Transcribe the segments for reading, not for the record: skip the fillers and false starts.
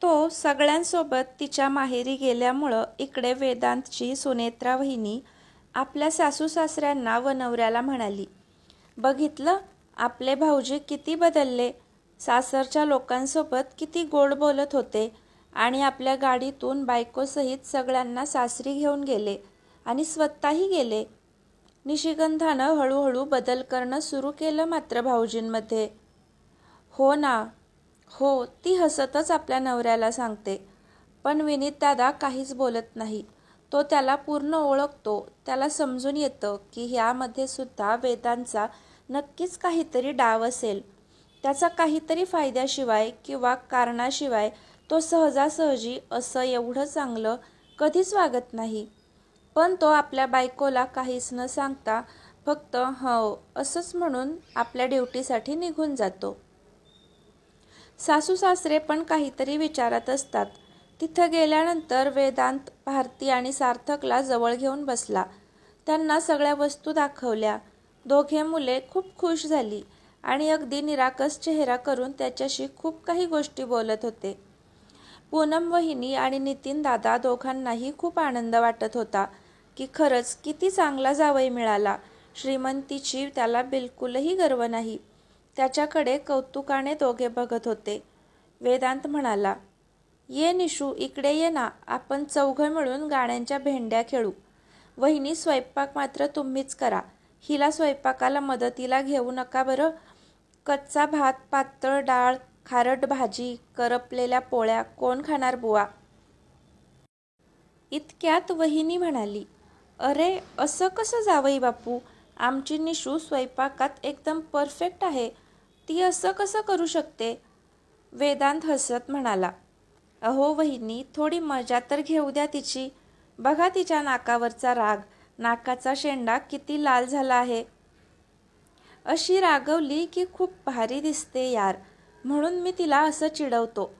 तो सगळ्यांसोबत तिच्या माहेरी गेल्यामुळं इकडे वेदांतची सुनेत्रा वहिनी आपल्या सासू सासऱ्यांना व नवऱ्याला म्हणाली, बघितलं आपले भाऊजी किती बदलले, सासरच्या लोकांसोबत किती गोड बोलत होते आणि आपल्या गाडीतून बायकोसहित सगळ्यांना सासरी घेऊन गेले आणि स्वतःही गेले. निशिगंधानं हळूहळू बदल करणं सुरू केलं मात्र भाऊजींमध्ये. हो ना, हो, ती हसतच आपल्या नवऱ्याला सांगते. पण विनीतदादा काहीच बोलत नाही. तो त्याला पूर्ण ओळखतो. त्याला समजून येतं की ह्यामध्ये सुद्धा वेदांचा नक्कीच काहीतरी डाव असेल. त्याचा काहीतरी फायद्याशिवाय किंवा कारणाशिवाय तो सहजासहजी असं एवढं चांगलं कधीच वागत नाही. पण तो आपल्या बायकोला काहीच न सांगता फक्त हो असंच म्हणून आपल्या ड्युटीसाठी निघून जातो. सासू सासरे पण काहीतरी विचारात असतात. तिथं गेल्यानंतर वेदांत भारती आणि सार्थकला जवळ घेऊन बसला. त्यांना सगळ्या वस्तू दाखवल्या. दोघे मुले खूप खुश झाली आणि अगदी निरागस चेहरा करून त्याच्याशी खूप काही गोष्टी बोलत होते. पूनम वहिनी आणि नितीन दादा दोघांनाही खूप आनंद वाटत होता की खरंच किती चांगला जावई मिळाला. श्रीमंतीची त्याला बिलकुलही गर्व नाही. त्याच्याकडे कौतुकाने दोघे बघत होते. वेदांत म्हणाला, ये निशू, इकडे ये ना, आपण चौघं मिळून गाण्यांच्या भेंड्या खेळू. वहिनी, स्वयंपाक मात्र तुम्हीच करा. हिला स्वयंपाकाला मदतीला घेऊ नका बरं. कच्चा भात, पातळ डाळ, खारट भाजी, करपलेल्या पोळ्या कोण खाणार बुवा? इतक्यात वहिनी म्हणाली, अरे असं कसं जावई बापू, आमची निशू स्वयंपाकात एकदम परफेक्ट आहे. ती असं कसं करू शकते? वेदांत हसत म्हणाला, अहो वहिनी, थोडी मजा तर घेऊ द्या तिची. बघा तिच्या नाकावरचा राग, नाकाचा शेंडा किती लाल झाला आहे. अशी रागवली की खूप भारी दिसते यार, म्हणून मी तिला असं चिडवतो.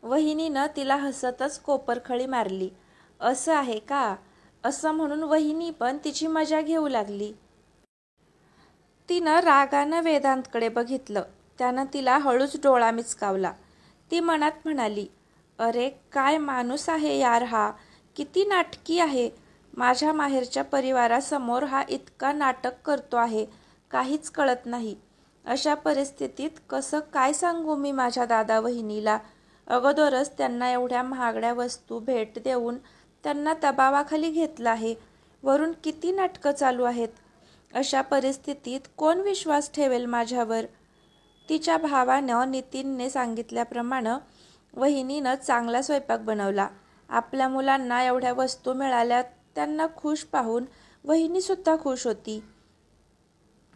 वहिनीनं तिला हसतच कोपरखळी मारली. असं आहे का? असं म्हणून वहिनी पण तिची मजा घेऊ लागली. तिनं रागानं वेदांतकडे बघितलं. त्यानं तिला हळूच डोळा मिचकावला. ती मनात म्हणाली, अरे काय माणूस आहे यार हा, किती नाटकी आहे. माझ्या माहेरच्या परिवारासमोर हा इतका नाटक करतो आहे, काहीच कळत नाही. अशा परिस्थितीत कसं काय सांगू मी माझ्या दादा वहिनीला. अगोदरच त्यांना एवढ्या महागड्या वस्तू भेट देऊन त्यांना दबावाखाली घेतलं आहे. वरून किती नाटकं चालू आहेत. अशा परिस्थितीत कोण विश्वास ठेवेल माझ्यावर? तिच्या भावानं नितीनने सांगितल्याप्रमाणे वहिनीनं चांगला स्वयंपाक बनवला. आपल्या मुलांना एवढ्या वस्तू मिळाल्या त्यांना खुश पाहून वहिनीसुद्धा खुश होती.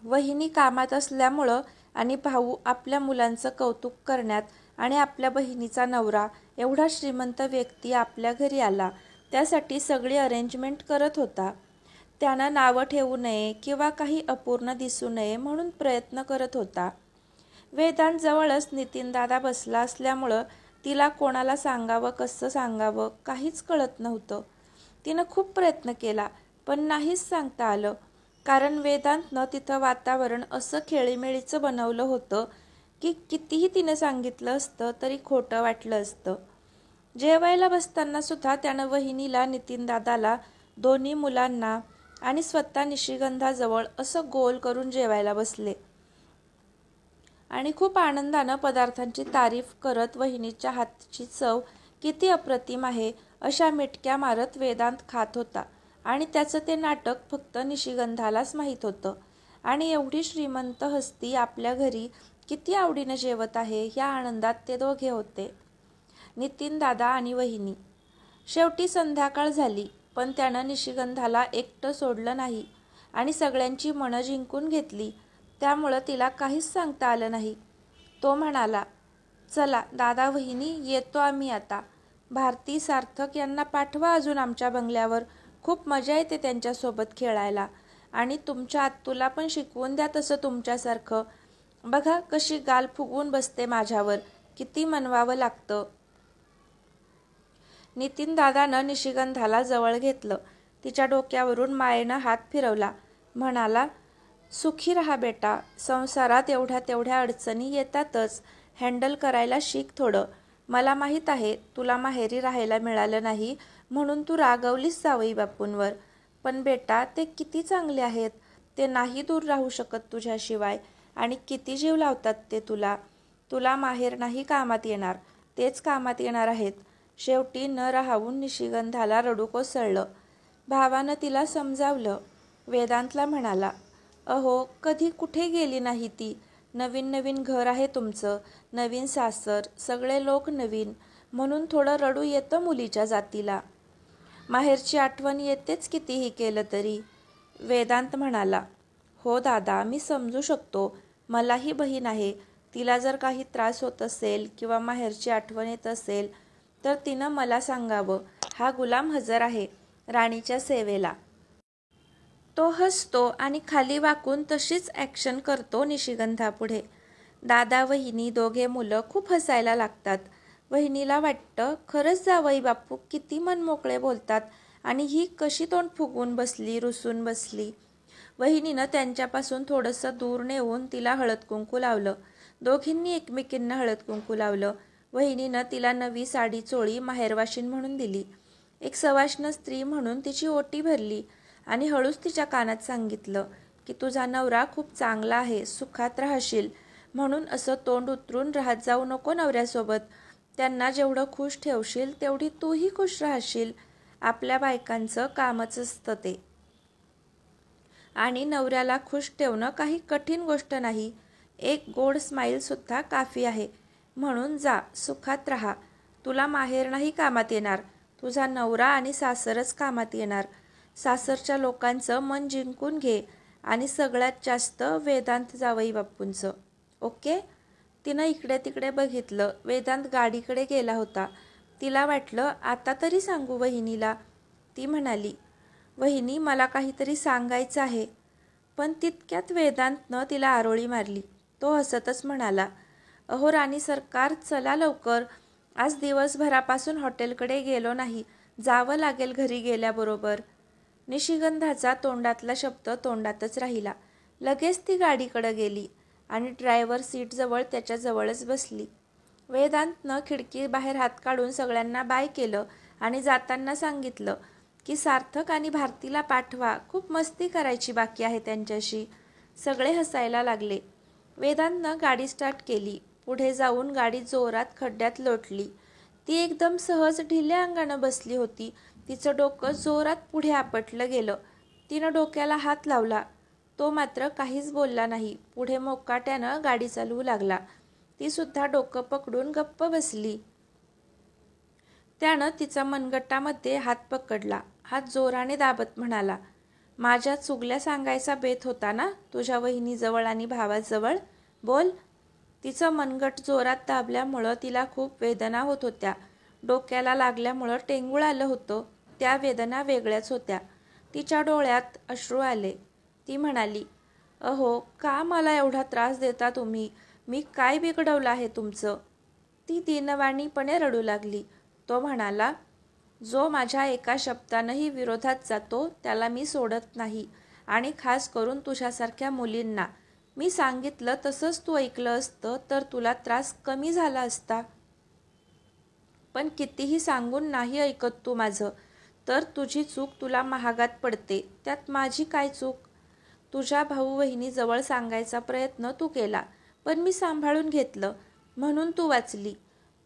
वहिनी कामात असल्यामुळं आणि भाऊ आपल्या मुलांचं कौतुक करण्यात आणि आपल्या बहिणीचा नवरा एवढा श्रीमंत व्यक्ती आपल्या घरी आला त्यासाठी सगळी अरेंजमेंट करत होता. त्यानं नावं ठेवू नये किंवा काही अपूर्ण दिसू नये म्हणून प्रयत्न करत होता. वेदांत जवळच नितीनदादा बसला असल्यामुळं तिला कोणाला सांगावं कसं सांगावं काहीच कळत नव्हतं. तिनं खूप प्रयत्न केला पण नाहीच सांगता आलं. कारण वेदांतनं तिथं वातावरण असं खेळीमेळीचं बनवलं होतं की कितीही तिनं सांगितलं असतं तरी खोटं वाटलं असतं. जेवायला बसताना सुद्धा त्यानं वहिनीला, नितीनदादाला, दोन्ही मुलांना आणि स्वतः निशिगंधाजवळ असं गोल करून जेवायला बसले आणि खूप आनंदानं पदार्थांची तारीफ करत वहिनीच्या हातची चव किती अप्रतिम आहे अशा मिटक्या मारत वेदांत खात होता. आणि त्याचं ते नाटक फक्त निशिगंधालाच माहीत होतं. आणि एवढी श्रीमंत हस्ती आपल्या घरी किती आवडीनं जेवत आहे ह्या आनंदात ते दोघे होते, नितीनदादा आणि वहिनी. शेवटी संध्याकाळ झाली पण त्यानं निशिगंधाला एकटं सोडलं नाही आणि सगळ्यांची मनं जिंकून घेतली. त्यामुळं तिला काहीच सांगता आलं नाही. तो म्हणाला, चला दादा वहिनी, येतो आम्ही आता. भारती, सार्थक यांना पाठवा अजून आमच्या बंगल्यावर. खूप मजा येते त्यांच्यासोबत खेळायला. आणि तुमच्या आत्तूला पण शिकवून द्या तसं तुमच्यासारखं. बघा कशी गाल फुगवून बसते माझ्यावर, किती मनवावं लागतं. नितीनदादानं निशिगंधाला जवळ घेतलं. तिच्या डोक्यावरून मायेनं हात फिरवला. म्हणाला, सुखी रहा बेटा. संसारात एवढ्या तेवढ्या अडचणी येतातच, हँडल करायला शिक थोडं. मला माहीत आहे तुला माहेरी राहायला मिळालं नाही म्हणून तू रागवलीस जावई बापूंवर, पण बेटा ते किती चांगले आहेत. ते नाही दूर राहू शकत तुझ्याशिवाय आणि किती जीव लावतात ते तुला. तुला माहेर नाही कामात येणार, तेच कामात येणार आहेत. शेवटी न राहून निशिगंधाला रडू कोसळलं. भावानं तिला समजावलं. वेदांतला म्हणाला, अहो कधी कुठे गेली नाही ती. नवीन नवीन घर आहे तुमचं, नवीन सासर, सगळे लोक नवीन, म्हणून थोडं रडू येतं मुलीच्या जातीला. माहेरची आठवण येतेच कितीही केलं तरी. वेदांत म्हणाला, हो दादा मी समजू शकतो. मलाही बहीण आहे. तिला जर काही त्रास होत असेल किंवा माहेरची आठवण येत असेल तर तिनं मला सांगावं. हा गुलाम हजर आहे राणीच्या सेवेला. तो हसतो आणि खाली वाकून तशीच ॲक्शन करतो निशिगंधापुढे. दादा वहिनी दोघे मुलं खूप हसायला लागतात. वहिनीला वाटतं खरंच जावई बापू किती मनमोकळे बोलतात आणि ही कशी तोंड फुगवून बसली, रुसून बसली. वहिनीनं त्यांच्यापासून थोडंसं दूर नेऊन तिला हळद कुंकू लावलं. दोघींनी एकमेकींना हळद कुंकू लावलं. वहिनीनं तिला नवी साडी चोळी माहेरवाशीण म्हणून दिली. एक सवाष्ण स्त्री म्हणून तिची ओटी भरली आणि हळूच तिच्या कानात सांगितलं की तुझा नवरा खूप चांगला आहे, सुखात राहशील, म्हणून असं तोंड उतरून राहत जाऊ नको नवऱ्यासोबत. त्यांना जेवढं खुश ठेवशील तेवढी तूही खुश राहशील. आपल्या बायकांचं कामच असतं ते. आणि नवऱ्याला खुश ठेवणं काही कठीण गोष्ट नाही. एक गोड स्माईलसुद्धा काफी आहे. म्हणून जा, सुखात राहा. तुला माहेर नाही कामात येणार, तुझा नवरा आणि सासरच कामात येणार. सासरच्या लोकांचं मन जिंकून घे आणि सगळ्यात जास्त वेदांत जावई बापूंचं. ओके. तिनं इकडे तिकडे बघितलं. वेदांत गाडीकडे गेला होता. तिला वाटलं आता तरी सांगू वहिनीला. ती म्हणाली, वहिनी मला काहीतरी सांगायचं आहे. पण तितक्यात वेदांतनं तिला आरोळी मारली. तो हसतच म्हणाला, अहो राणी सरकार, चला लवकर. आज दिवसभरापासून हॉटेलकडे गेलो नाही, जावं लागेल घरी गेल्याबरोबर. निशिगंधाचा तोंडातला शब्द तोंडातच राहिला. लगेच ती गाडीकडे गेली आणि ड्रायव्हर सीटजवळ त्याच्याजवळच बसली. वेदांतनं खिडकी बाहेर हात काढून सगळ्यांना बाय केलं आणि जाताना सांगितलं की सार्थक आणि भारतीला पाठवा, खूप मस्ती करायची बाकी आहे त्यांच्याशी. सगळे हसायला लागले. वेदांतनं गाडी स्टार्ट केली. पुढे जाऊन गाडी जोरात खड्ड्यात लोटली. ती एकदम सहज ढिल्या अंगानं बसली होती. तिचं डोकं जोरात पुढे आपटलं गेलं. तिनं डोक्याला हात लावला. तो मात्र काहीच बोलला नाही. पुढे मोकाट्यानं गाडी चालवू लागला. ती सुद्धा डोकं पकडून गप्प बसली. त्यानं तिचा मनगटामध्ये हात पकडला. हात जोराने दाबत म्हणाला, माझ्या चुगल्या सांगायचा बेत होता ना तुझ्या वहिनीजवळ आणि भावाजवळ, बोल. तिचं मनगट जोरात दाबल्यामुळं तिला खूप वेदना होत होत्या. डोक्याला लागल्यामुळं टेंगूळ आलं होतं. त्या वेदना वेगळ्याच होत्या. तिच्या डोळ्यात अश्रू आले. ती म्हणाली, अहो का मला एवढा त्रास देता तुम्ही. मी काय बिघडवलं आहे तुमचं. ती दीनवाणीपणे रडू लागली. तो म्हणाला, जो माझ्या एका शब्दानंही विरोधात जातो त्याला मी सोडत नाही. आणि खास करून तुझ्यासारख्या मुलींना. मी सांगितलं तसंच तू ऐकलं असतं तर तुला त्रास कमी झाला असता. पण कितीही सांगून नाही ऐकत तू माझं, तर तुझी चूक तुला महागात पडते. त्यात माझी काय चूक. तुझ्या भाऊ बहिणीजवळ सांगायचा प्रयत्न तू केला, पण मी सांभाळून घेतलं म्हणून तू वाचली.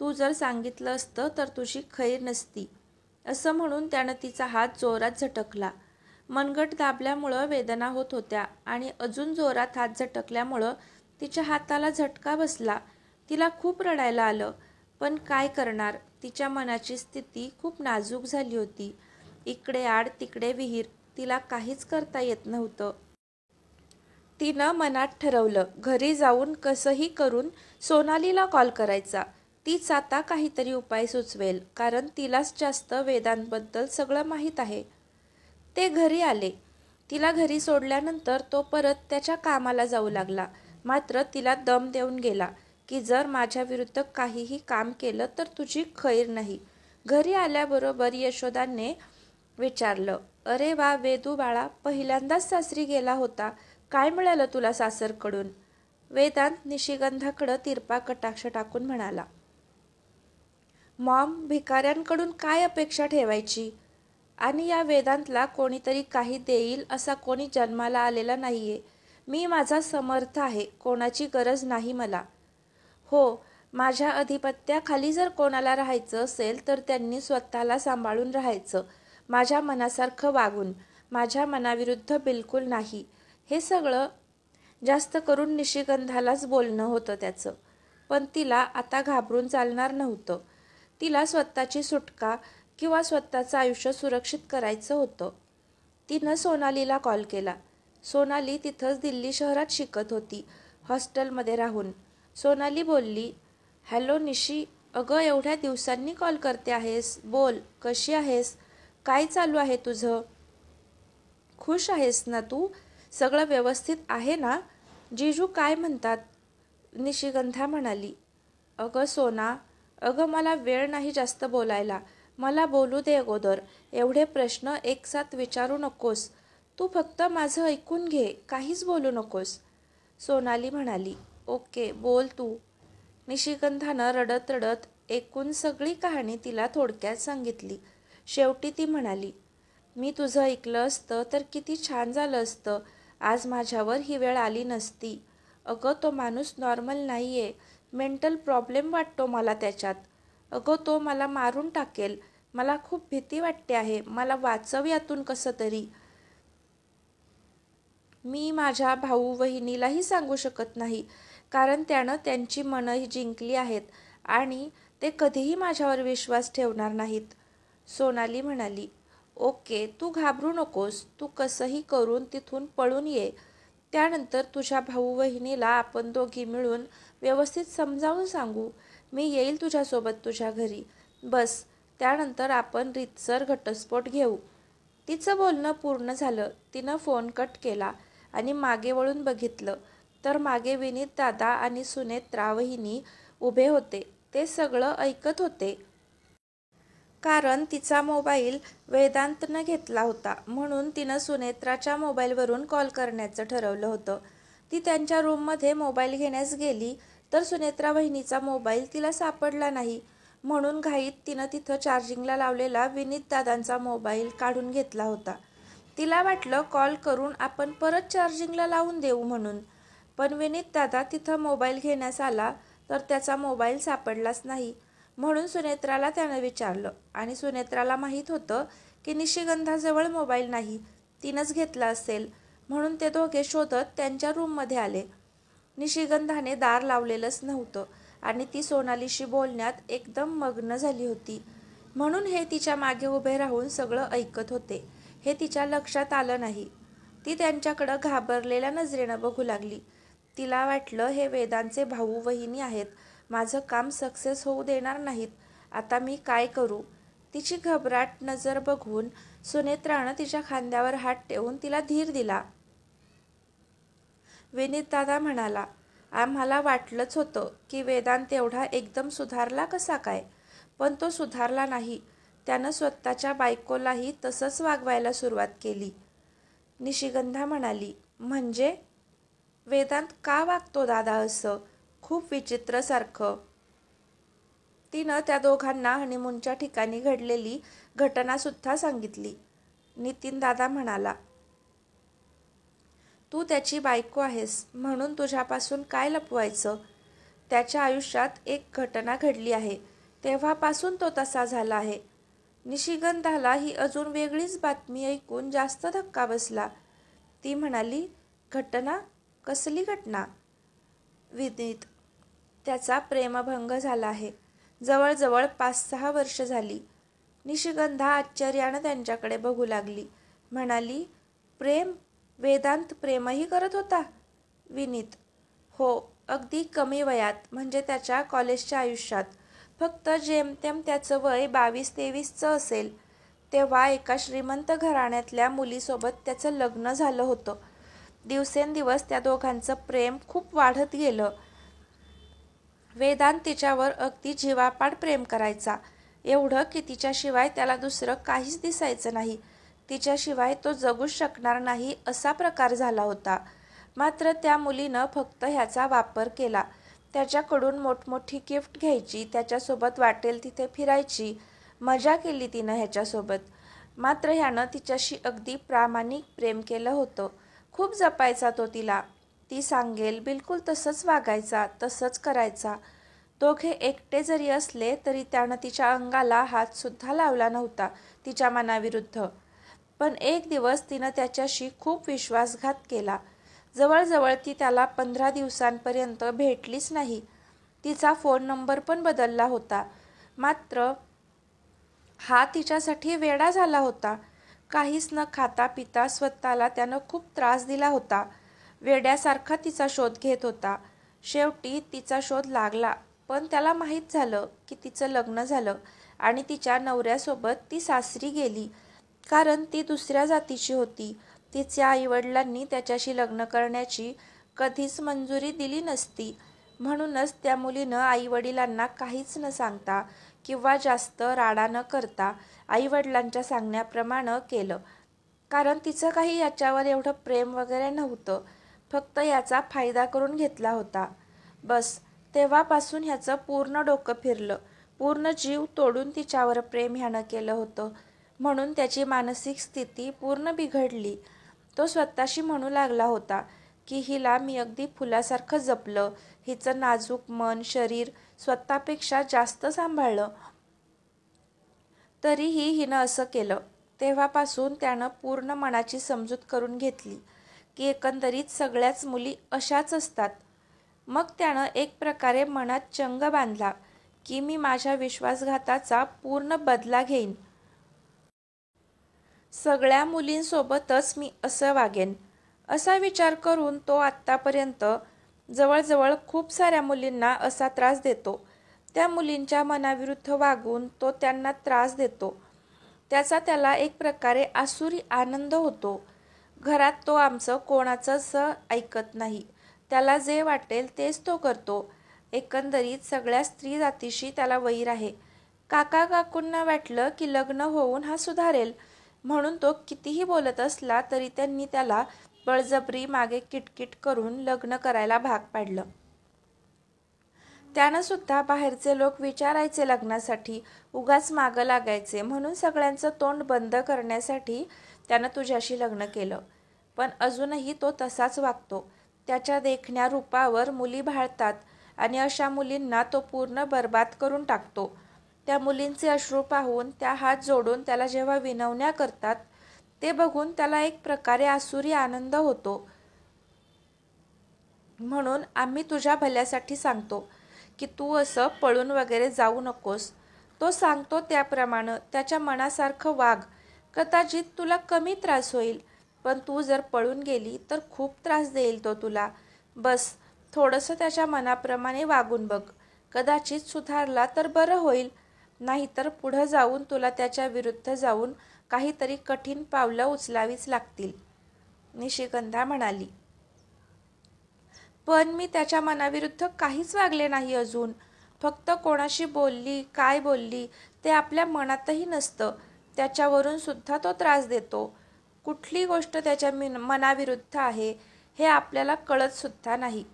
तू जर सांगितलं असतं तर तुझी खैर नसती. असं म्हणून त्यानं तिचा हात जोरात झटकला. मनगट दाबल्यामुळं वेदना होत होत्या आणि अजून जोरात हात झटकल्यामुळं तिच्या हाताला झटका बसला. तिला खूप रडायला आलं. पण काय करणार, तिच्या मनाची स्थिती खूप नाजूक झाली होती. इकडे आड तिकडे विहीर, तिला काहीच करता येत नव्हतं. तिनं मनात ठरवलं, घरी जाऊन कसंही करून सोनालीला कॉल करायचा. तीच आता काहीतरी उपाय सुचवेल, कारण तिलाच जास्त वेदांतबद्दल सगळं माहीत आहे. ते घरी आले. तिला घरी सोडल्यानंतर तो परत त्याच्या कामाला जाऊ लागला. मात्र तिला दम देऊन गेला की जर माझ्या विरुद्ध काहीही काम केलं तर तुझी खैर नाही. घरी आल्याबरोबर यशोदाने विचारलं, अरे वा वेदू बाळा, पहिल्यांदाच सासरी गेला होता, काय मिळालं तुला सासरकडून. वेदांत निशिगंधाकडं तिरपा कटाक्ष टाकून म्हणाला, मॉम भिकाऱ्यांकडून काय अपेक्षा ठेवायची? आणि या वेदांतला कोणीतरी काही देईल असा कोणी जन्माला आलेला नाहीये. मी माझा समर्थ आहे, कोणाची गरज नाही मला. हो, माझ्या अधिपत्याखाली जर कोणाला राहायचं असेल तर त्यांनी स्वतःला सांभाळून राहायचं, माझ्या मनासारखं वागून, माझ्या मनाविरुद्ध बिलकुल नाही. हे सगळं जास्त करून निशिगंधालाच बोलणं होतं त्याचं. पण तिला आता घाबरून चालणार नव्हतं. तिला स्वतःची सुटका किंवा स्वतःचं आयुष्य सुरक्षित करायचं होतं. तिनं सोनालीला कॉल केला. सोनाली तिथंच दिल्ली शहरात शिकत होती, हॉस्टेलमध्ये राहून. सोनाली बोलली, हॅलो निशी, अगं एवढ्या दिवसांनी कॉल करते आहेस, बोल कशी आहेस, काय चालू आहे तुझं, खुश आहेस ना तू, सगळं व्यवस्थित आहे ना, जीजू काय म्हणतात? निशिगंधा म्हणाली, अगं सोना, अगं मला वेळ नाही जास्त बोलायला, मला बोलू दे अगोदर, एवढे प्रश्न एकसाथ विचारू नकोस, तू फक्त माझं ऐकून घे, काहीच बोलू नकोस. सोनाली म्हणाली, ओके बोल तू. निशिगंधानं रडत रडत एकूण सगळी कहाणी तिला थोडक्यात सांगितली. शेवटी ती म्हणाली, मी तुझं ऐकलं असतं तर किती छान झालं असतं, आज माझ्यावर ही वेळ आली नसती. अगं तो माणूस नॉर्मल नाहीये, मेंटल प्रॉब्लेम वाटतो मला त्याच्यात. अगं तो मला मारून टाकेल, मला खूप भीती वाटते आहे, मला वाचव यातून कसं तरी. मी माझ्या भाऊ बहिणीलाही सांगू शकत नाही, कारण त्यानं त्यांची मनंही जिंकली आहेत आणि ते कधीही माझ्यावर विश्वास ठेवणार नाहीत. सोनाली म्हणाली, ओके तू घाबरू नकोस, तू कसंही करून तिथून पळून ये. त्यानंतर तुझ्या भाऊ बहिणीला आपण दोघी मिळून व्यवस्थित समजावून सांगू. मी येईल तुझ्यासोबत तुझ्या घरी. बस त्यानंतर आपण रीतसर घटस्फोट घेऊ. तिचं बोलणं पूर्ण झालं. तिनं फोन कट केला आणि मागे वळून बघितलं तर मागे विनीत दादा आणि सुनेत्रा वहिनी उभे होते. ते सगळं ऐकत होते. कारण तिचा मोबाईल वेदांतनं घेतला होता, म्हणून तिनं सुनेत्राच्या मोबाईलवरून कॉल करण्याचं ठरवलं होतं. ती त्यांच्या रूममध्ये मोबाईल घेण्यास गेली तर सुनेत्रा वहिनीचा मोबाईल तिला सापडला नाही. म्हणून घाईत तिनं तिथं चार्जिंगला लावलेला विनीत दादांचा मोबाईल काढून घेतला होता. तिला वाटलं कॉल करून आपण परत चार्जिंगला लावून देऊ म्हणून. पण विनीत दादा तिथं मोबाईल घेण्यास आला तर त्याचा मोबाईल सापडलाच नाही. म्हणून सुनेत्राला त्यानं विचारलं आणि सुनेत्राला माहीत होतं की निशिगंधाजवळ मोबाईल नाही, तिनंच घेतला असेल. म्हणून ते दोघे शोधत त्यांच्या रूममध्ये आले. निशिगंधाने दार लावलेलंच नव्हतं आणि ती सोनालीशी बोलण्यात एकदम मग्न झाली होती. म्हणून हे तिच्या मागे उभे राहून सगळं ऐकत होते हे तिच्या लक्षात आलं नाही. ती त्यांच्याकडं घाबरलेल्या नजरेनं बघू लागली. तिला वाटलं हे वेदांचे भाऊ वहिनी आहेत, माझं काम सक्सेस होऊ देणार नाहीत, आता मी काय करू. तिची घबराट नजर बघून सुनेत्रानं तिच्या खांद्यावर हात ठेवून तिला धीर दिला. विनीत दादा म्हणाला, आम्हाला वाटलंच होतं की वेदांत एवढा एकदम सुधारला कसा काय, पण तो सुधारला नाही. त्यानं स्वतःच्या बायकोलाही तसंच वागवायला सुरुवात केली. निशिगंधा म्हणाली, म्हणजे वेदांत का वागतो दादा असं, खूप विचित्र सारखं. तिनं त्या दोघांना हनीमूनच्या ठिकाणी घडलेली घटनासुद्धा सांगितली. नितीन दादा म्हणाला, तू त्याची बायको आहेस म्हणून तुझ्यापासून काय लपवायचं. त्याच्या आयुष्यात एक घटना घडली आहे, तेव्हापासून तो तसा झाला आहे. निशिगंधाला ही अजून वेगळीच बातमी ऐकून जास्त धक्का बसला. ती म्हणाली, घटना, कसली घटना. विनीत, त्याचा प्रेमभंग झाला आहे, जवळजवळ 5-6 वर्ष झाली. निशिगंधा आश्चर्यानं त्यांच्याकडे बघू लागली. म्हणाली, प्रेम, वेदांत प्रेमही करत होता. विनीत, हो, अगदी कमी वयात, म्हणजे त्याच्या कॉलेजच्या आयुष्यात. फक्त जेमतेम त्याचं वय 22-23चं असेल. तेव्हा एका श्रीमंत घराण्यातल्या मुलीसोबत त्याचं लग्न झालं होतं. दिवसेंदिवस त्या दोघांचं प्रेम खूप वाढत गेलं. वेदांत तिच्यावर अगदी जीवापाड प्रेम करायचा, एवढं की तिच्याशिवाय त्याला दुसरं काहीच दिसायचं नाही, तिच्याशिवाय तो जगूच शकणार नाही असा प्रकार झाला होता. मात्र त्या मुलीनं फक्त ह्याचा वापर केला. त्याच्याकडून मोठमोठी गिफ्ट घ्यायची, त्याच्यासोबत वाटेल तिथे फिरायची. मजा केली तिनं ह्याच्यासोबत. मात्र ह्यानं तिच्याशी अगदी प्रामाणिक प्रेम केलं होतं. खूप जपायचा तो तिला. ती सांगेल बिलकुल तसंच वागायचा, तसंच करायचा. दोघे एकटे जरी असले तरी त्यानं तिच्या अंगाला हातसुद्धा लावला नव्हता तिच्या मनाविरुद्ध. पण एक दिवस तिनं त्याच्याशी खूप विश्वासघात केला. जवळजवळ ती त्याला 15 दिवसांपर्यंत भेटलीच नाही. तिचा फोन नंबर पण बदलला होता. मात्र हा तिच्यासाठी वेडा झाला होता. काहीच न खाता पिता स्वतःला त्यानं खूप त्रास दिला होता. वेड्यासारखा तिचा शोध घेत होता. शेवटी तिचा शोध लागला. पण त्याला माहीत झालं की तिचं लग्न झालं आणि तिच्या नवऱ्यासोबत ती सासरी गेली. कारण ती दुसऱ्या जातीची होती. तिच्या आईवडिलांनी त्याच्याशी लग्न करण्याची कधीच मंजुरी दिली नसती. म्हणूनच त्या मुलीनं आईवडिलांना काहीच न सांगता किंवा जास्त राडा न करता आईवडिलांच्या सांगण्याप्रमाणे केलं. कारण तिचं काही याच्यावर एवढं प्रेम वगैरे नव्हतं. फक्त याचा फायदा करून घेतला होता. बस तेव्हापासून ह्याचं पूर्ण डोकं फिरलं. पूर्ण जीव तोडून तिच्यावर प्रेम ह्यानं केलं होतं. म्हणून त्याची मानसिक स्थिती पूर्ण बिघडली. तो स्वतःशी म्हणू लागला होता की हिला मी अगदी फुलासारखं जपलं. हिचं नाजूक मन, शरीर स्वतःपेक्षा जास्त सांभाळलं. तरीही हिनं असं केलं. तेव्हापासून त्यानं पूर्ण मनाची समजूत करून घेतली की एकंदरीत सगळ्याच मुली अशाच असतात. मग त्यानं एक प्रकारे मनात चंग बांधला की मी माझ्या विश्वासघाताचा पूर्ण बदला घेईन. सगळ्या मुलींसोबतच मी असं वागेन. असा विचार करून तो आत्तापर्यंत जवळजवळ खूप साऱ्या मुलींना असा त्रास देतो. त्या मुलींच्या मनाविरुद्ध वागून तो त्यांना त्रास देतो. त्याचा त्याला एक प्रकारे आसुरी आनंद होतो. घरात तो आमचं कोणाचंच ऐकत नाही. त्याला जे वाटेल तेच तो करतो. एकंदरीत सगळ्या स्त्री जातीशी त्याला वैर आहे. काका काकूंना वाटलं की लग्न होऊन हा सुधारेल म्हणून तो कितीही बोलत असला तरी त्यांनी त्याला बळजबरी मागे किटकिट करून लग्न करायला भाग पाडलं. त्यानं सुद्धा बाहेरचे लोक विचारायचे लग्नासाठी, उगाच मागं लागायचे. म्हणून सगळ्यांचं तोंड बंद करण्यासाठी त्यानं तुझ्याशी लग्न केलं. पण अजूनही तो तसाच वागतो. त्याच्या देखण्या रूपावर मुली भाळतात आणि अशा मुलींना तो पूर्ण बर्बाद करून टाकतो. त्या मुलींचे अश्रू पाहून त्या हात जोडून त्याला जेव्हा विनवण्या करतात ते बघून त्याला एक प्रकारे आसुरी आनंद होतो. म्हणून आम्ही तुझ्या भल्यासाठी सांगतो की तू असं पळून वगैरे जाऊ नकोस. तो सांगतो त्याप्रमाणे त्याच्या मनासारखं वाग. कदाचित तुला कमी त्रास होईल. पण तू जर पळून गेली तर खूप त्रास देईल तो तुला. बस थोडंसं त्याच्या मनाप्रमाणे वागून बघ. कदाचित सुधारला तर बरं होईल. नाहीतर पुढं जाऊन तुला त्याच्या विरुद्ध जाऊन काहीतरी कठीण पावलं उचलावीच लागतील. निशिगंधा म्हणाली. पण मी त्याच्या मनाविरुद्ध काहीच वागले नाही अजून. फक्त कोणाशी बोलली, काय बोलली ते आपल्या मनातही नसतं. त्याच्यावरून सुद्धा तो त्रास देतो. कुठली गोष्ट त्याच्या मनाविरुद्ध आहे हे आपल्याला कळत सुद्धा नाही.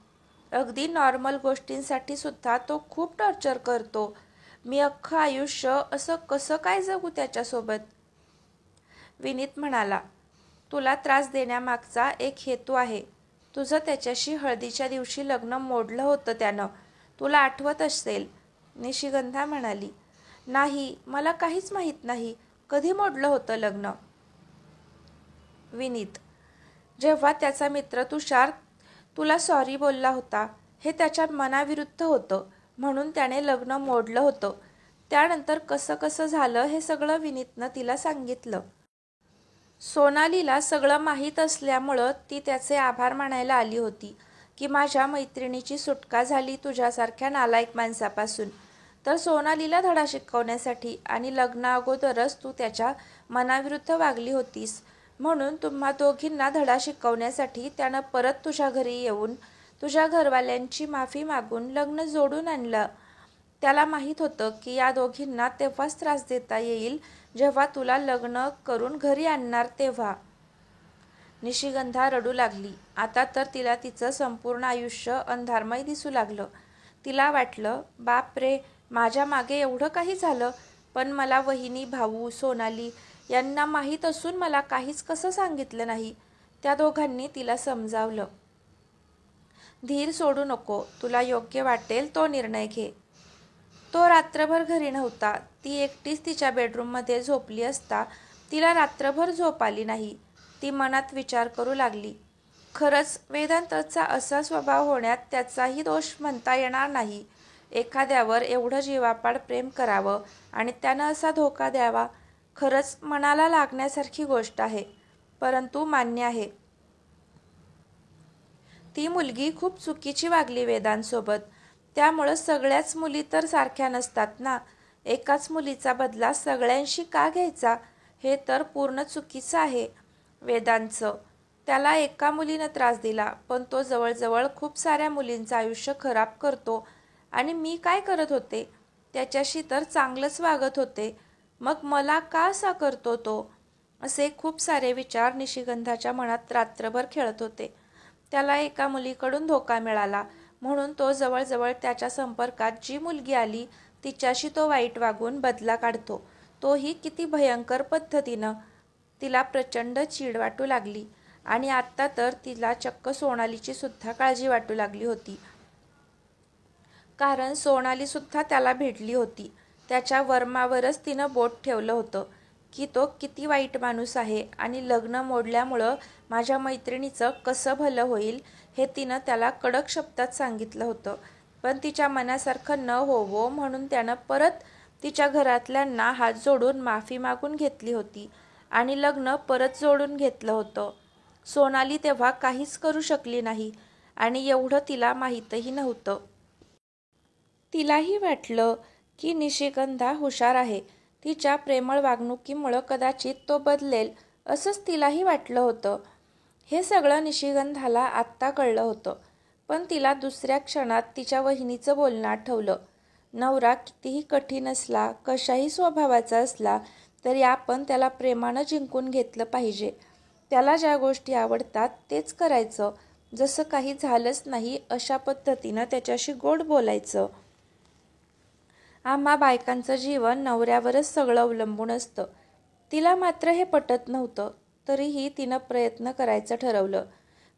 अगदी नॉर्मल गोष्टींसाठी सुद्धा तो खूप टॉर्चर करतो. मी अख्खं आयुष्य असं कसं काय जगू त्याच्यासोबत. विनीत म्हणाला. तुला त्रास देण्यामागचा एक हेतू आहे. तुझं त्याच्याशी हळदीच्या दिवशी लग्न मोडलं होतं त्यानं. तुला आठवत असेल. निशिगंधा म्हणाली. नाही, मला काहीच माहीत नाही. कधी मोडलं होतं लग्न. विनीत. जेव्हा त्याचा मित्र तुषार तुला सॉरी बोलला होता. हे त्याच्या मनाविरुद्ध होतं म्हणून त्याने लग्न मोडलं होतं. त्यानंतर कसं कसं झालं हे सगळं विनीतनं तिला सांगितलं. सोनालीला सगळं माहीत असल्यामुळं ती त्याचे आभार मानायला आली होती की माझ्या मैत्रिणीची सुटका झाली तुझ्यासारख्या नालायक माणसापासून. तर सोनालीला धडा शिकवण्यासाठी आणि लग्नाअगोदरच तू त्याच्या मनाविरुद्ध वागली होतीस म्हणून तुम्हा दोघींना धडा शिकवण्यासाठी त्यानं परत तुझ्या घरी येऊन तुझ्या घरवाल्यांची माफी मागून लग्न जोडून आणलं. त्याला माहीत होतं की या दोघींना तेव्हाच त्रास देता येईल जेव्हा तुला लग्न करून घरी आणणार तेव्हा. निशिगंधा रडू लागली. आता तर तिला तिचं संपूर्ण आयुष्य अंधारमय दिसू लागलं. तिला वाटलं, बाप रे, माझ्या मागे एवढं काही झालं, पण मला वहिनी, भाऊ, सोनाली यांना माहीत असून मला काहीच कसं सांगितलं नाही. त्या दोघांनी तिला समजावलं, धीर सोडू नको, तुला योग्य वाटेल तो निर्णय घे. तो रात्रभर घरी नव्हता. ती एकटीच तिच्या बेडरूममध्ये झोपली असता तिला रात्रभर झोप आली नाही. ती मनात विचार करू लागली, खरंच वेदांतचा असा स्वभाव होण्यात त्याचाही दोष म्हणता येणार नाही. एखाद्यावर एवढं जीवापाड प्रेम करावं आणि त्यानं असा धोका द्यावा, खरंच मनाला लागण्यासारखी गोष्ट आहे. परंतु मान्य आहे, ती मुलगी खूप चुकीची वागली वेदांसोबत. त्यामुळं सगळ्याच मुली तर सारख्या नसतात ना. एकाच मुलीचा बदला सगळ्यांशी का घ्यायचा, हे तर पूर्ण चुकीचं आहे वेदांचं. त्याला एका मुलीनं त्रास दिला, पण तो जवळजवळ खूप साऱ्या मुलींचं आयुष्य खराब करतो. आणि मी काय करत होते? त्याच्याशी तर चांगलंच वागत होते. मग मला का असा करतो तो? असे खूप सारे विचार निशिगंधाच्या मनात रात्रभर खेळत होते. त्याला एका मुलीकडून धोका मिळाला म्हणून तो जवळजवळ त्याच्या संपर्कात जी मुलगी आली तिच्याशी तो वाईट वागून बदला काढतो, तोही किती भयंकर पद्धतीनं. तिला प्रचंड चीड वाटू लागली आणि आत्ता तर तिला चक्क सोनालीची सुद्धा काळजी वाटू लागली होती. कारण सोनाली सुद्धा त्याला भेटली होती. त्याच्या वर्मावरच तिनं बोट ठेवलं होतं की तो किती वाईट माणूस आहे आणि लग्न मोडल्यामुळं माझ्या मैत्रिणीचं कसं भलं होईल हे तिनं त्याला कडक शब्दात सांगितलं होतं. पण तिच्या मनासारखं न होवो म्हणून त्यानं परत तिच्या घरातल्यांना हात जोडून माफी मागून घेतली होती आणि लग्न परत जोडून घेतलं होतं. सोनाली तेव्हा काहीच करू शकली नाही आणि एवढं तिला माहीतही नव्हतं. तिलाही वाटलं की निशिगंधा हुशार आहे. तिच्या प्रेमळ वागणुकीमुळं कदाचित तो बदलेल असंच तिलाही वाटलं होतं. हे सगळं निशिगंधाला आत्ता कळलं होतं. पण तिला दुसऱ्या क्षणात तिच्या वहिनीचं बोलणं आठवलं. नवरा कितीही कठीण असला, कशाही स्वभावाचा असला तरी आपण त्याला प्रेमानं जिंकून घेतलं पाहिजे. त्याला ज्या गोष्टी आवडतात तेच करायचं. जसं काही झालंच नाही अशा पद्धतीनं त्याच्याशी गोड बोलायचं. आम्हा बायकांचं जीवन नवऱ्यावरच सगळं अवलंबून असतं. तिला मात्र हे पटत नव्हतं. तरीही तिनं प्रयत्न करायचं ठरवलं.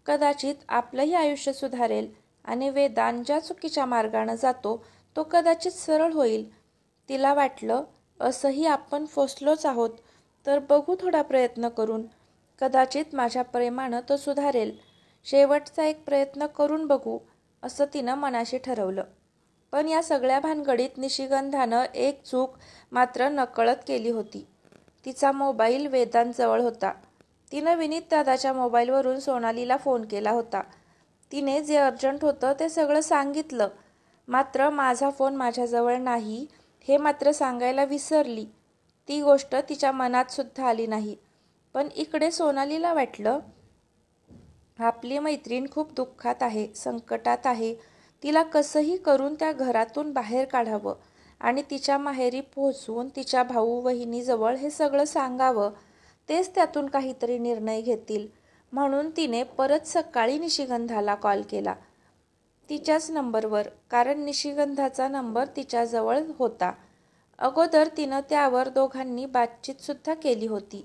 कदाचित आपलंही आयुष्य सुधारेल आणि वेदांत ज्या चुकीच्या मार्गानं जातो तो कदाचित सरळ होईल. तिला वाटलं, असंही आपण फसलोच आहोत तर बघू थोडा प्रयत्न करून. कदाचित माझ्या प्रेमानं तो सुधारेल. शेवटचा एक प्रयत्न करून बघू, असं तिनं मनाशी ठरवलं. पण या सगळ्या भानगडीत निशिगंधानं एक चूक मात्र नकळत केली होती. तिचा मोबाईल वेदांतजवळ होता. तिनं विनीत दादाच्या मोबाईलवरून सोनालीला फोन केला होता. तिने जे अर्जंट होतं ते सगळं सांगितलं. मात्र माझा फोन माझ्याजवळ नाही हे मात्र सांगायला विसरली. ती गोष्ट तिच्या मनात सुद्धा आली नाही. पण इकडे सोनालीला वाटलं, आपली मैत्रीण खूप दुःखात आहे, संकटात आहे. तिला कसंही करून त्या घरातून बाहेर काढावं आणि तिच्या माहेरी पोहोचून तिच्या भाऊ वहिनीजवळ हे सगळं सांगावं. तेच त्यातून काहीतरी निर्णय घेतील. म्हणून तिने परत सकाळी निशिगंधाला कॉल केला. तिच्याच नंबरवर, कारण निशिगंधाचा नंबर तिच्याजवळ होता. अगोदर तिनं त्यावर दोघांनी बातचीतसुद्धा केली होती.